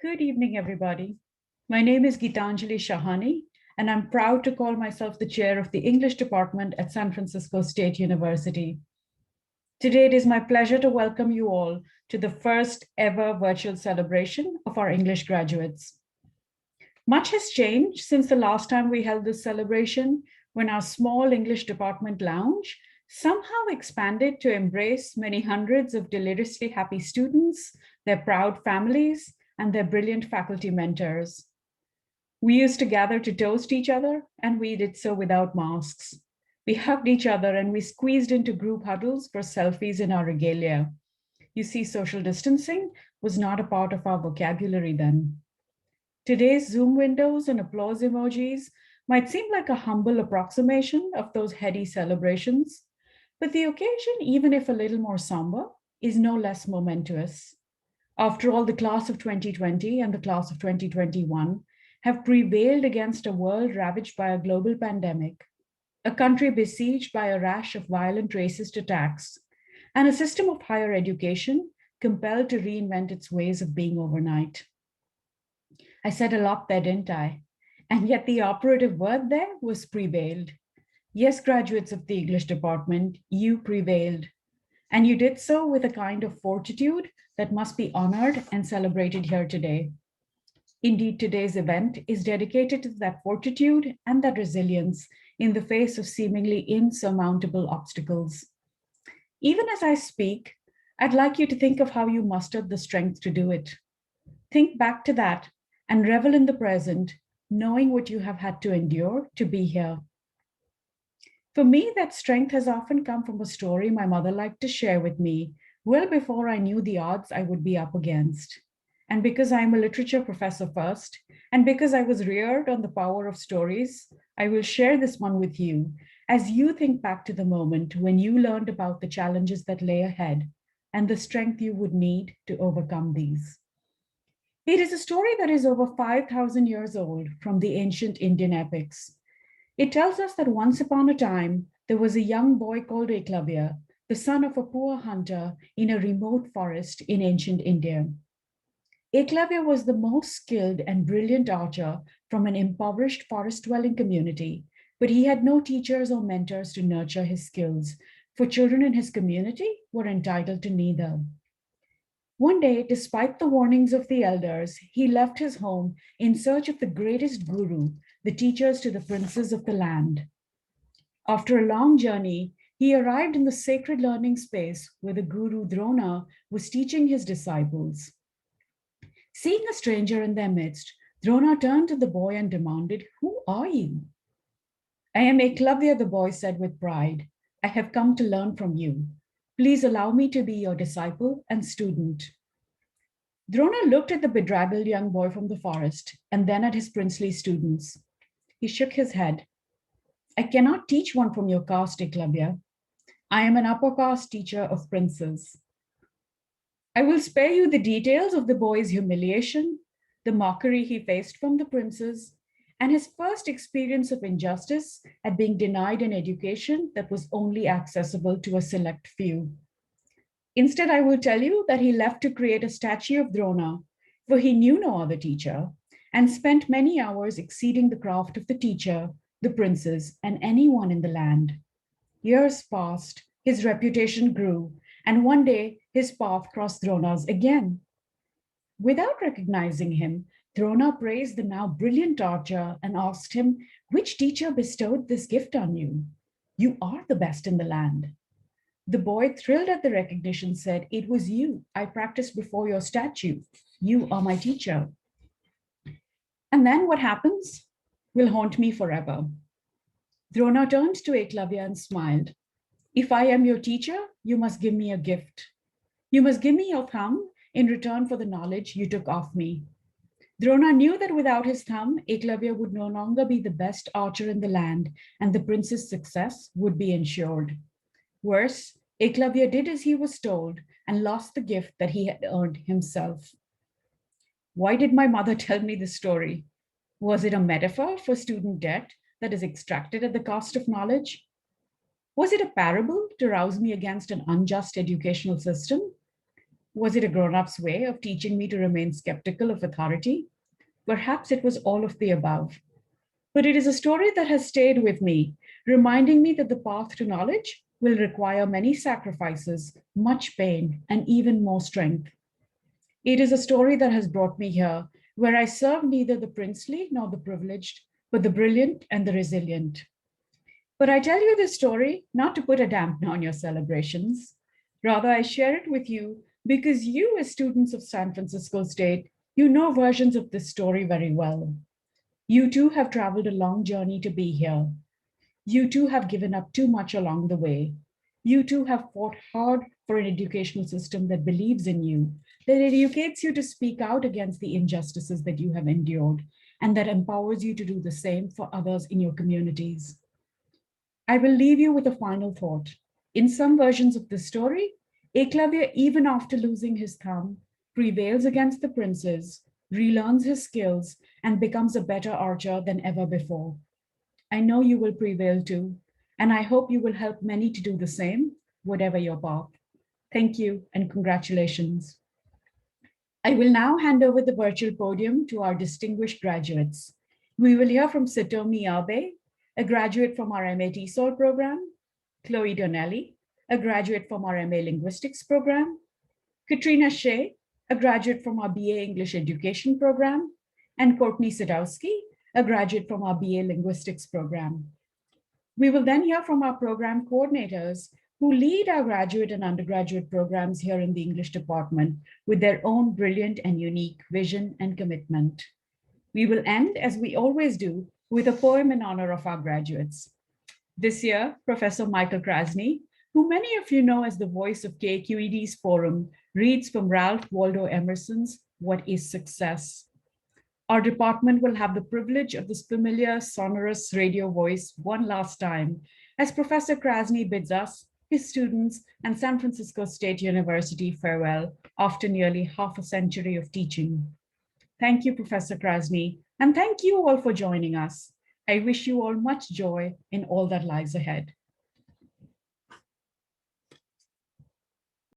Good evening, everybody. My name is Gitanjali Shahani, and I'm proud to call myself the chair of the English department at San Francisco State University. Today, it is my pleasure to welcome you all to the first ever virtual celebration of our English graduates. Much has changed since the last time we held this celebration, when our small English department lounge somehow expanded to embrace many hundreds of deliriously happy students, their proud families, and their brilliant faculty mentors. We used to gather to toast each other, and we did so without masks. We hugged each other and we squeezed into group huddles for selfies in our regalia. You see, social distancing was not a part of our vocabulary then. Today's Zoom windows and applause emojis might seem like a humble approximation of those heady celebrations, but the occasion, even if a little more somber, is no less momentous. After all, the class of 2020 and the class of 2021 have prevailed against a world ravaged by a global pandemic, a country besieged by a rash of violent racist attacks, and a system of higher education compelled to reinvent its ways of being overnight. I said a lot there, didn't I? And yet the operative word there was prevailed. Yes, graduates of the English department, you prevailed. And you did so with a kind of fortitude that must be honored and celebrated here today. Indeed, today's event is dedicated to that fortitude and that resilience in the face of seemingly insurmountable obstacles. Even as I speak, I'd like you to think of how you mustered the strength to do it. Think back to that and revel in the present, knowing what you have had to endure to be here. For me, that strength has often come from a story my mother liked to share with me well before I knew the odds I would be up against. And because I'm a literature professor first, and because I was reared on the power of stories, I will share this one with you as you think back to the moment when you learned about the challenges that lay ahead and the strength you would need to overcome these. It is a story that is over 5,000 years old from the ancient Indian epics. It tells us that once upon a time, there was a young boy called Eklavya, the son of a poor hunter in a remote forest in ancient India. Eklavya was the most skilled and brilliant archer from an impoverished forest dwelling community, but he had no teachers or mentors to nurture his skills, for children in his community were entitled to neither. One day, despite the warnings of the elders, he left his home in search of the greatest guru, the teachers to the princes of the land. After a long journey, he arrived in the sacred learning space where the guru Drona was teaching his disciples. Seeing a stranger in their midst, Drona turned to the boy and demanded, "Who are you?" "I am Eklavya," the boy said with pride. "I have come to learn from you. Please allow me to be your disciple and student." Drona looked at the bedraggled young boy from the forest and then at his princely students. He shook his head. "I cannot teach one from your caste, Eklavya. I am an upper caste teacher of princes." I will spare you the details of the boy's humiliation, the mockery he faced from the princes, and his first experience of injustice at being denied an education that was only accessible to a select few. Instead, I will tell you that he left to create a statue of Drona, for he knew no other teacher, and spent many hours exceeding the craft of the teacher, the princes, and anyone in the land. Years passed, his reputation grew, and one day his path crossed Drona's again. Without recognizing him, Drona praised the now brilliant archer and asked him, "Which teacher bestowed this gift on you? You are the best in the land." The boy, thrilled at the recognition, said, "It was you. I practiced before your statue. You are my teacher." And then what happens will haunt me forever. Drona turned to Eklavya and smiled. "If I am your teacher, you must give me a gift. You must give me your thumb in return for the knowledge you took off me." Drona knew that without his thumb, Eklavya would no longer be the best archer in the land, and the prince's success would be ensured. Worse, Eklavya did as he was told and lost the gift that he had earned himself. Why did my mother tell me this story? Was it a metaphor for student debt that is extracted at the cost of knowledge? Was it a parable to rouse me against an unjust educational system? Was it a grown-up's way of teaching me to remain skeptical of authority? Perhaps it was all of the above. But it is a story that has stayed with me, reminding me that the path to knowledge will require many sacrifices, much pain, and even more strength. It is a story that has brought me here, where I serve neither the princely nor the privileged, but the brilliant and the resilient. But I tell you this story not to put a dampener on your celebrations. Rather, I share it with you because you, as students of San Francisco State, you know versions of this story very well. You too have traveled a long journey to be here. You too have given up too much along the way. You too have fought hard for an educational system that believes in you, that educates you to speak out against the injustices that you have endured, and that empowers you to do the same for others in your communities. I will leave you with a final thought. In some versions of the story, Eklavya, even after losing his thumb, prevails against the princes, relearns his skills, and becomes a better archer than ever before. I know you will prevail too, and I hope you will help many to do the same, whatever your path. Thank you and congratulations. I will now hand over the virtual podium to our distinguished graduates. We will hear from Satomi Abe, a graduate from our MA TESOL program, Chloe Donnelly, a graduate from our MA Linguistics program, Katrina Shea, a graduate from our BA English Education program, and Courtney Sadowski, a graduate from our BA Linguistics program. We will then hear from our program coordinators who lead our graduate and undergraduate programs here in the English department with their own brilliant and unique vision and commitment. We will end, as we always do, with a poem in honor of our graduates. This year, Professor Michael Krasny, who many of you know as the voice of KQED's forum, reads from Ralph Waldo Emerson's What is Success? Our department will have the privilege of this familiar, sonorous radio voice one last time, as Professor Krasny bids us, his students, and San Francisco State University farewell after nearly half a century of teaching. Thank you, Professor Krasny, and thank you all for joining us. I wish you all much joy in all that lies ahead.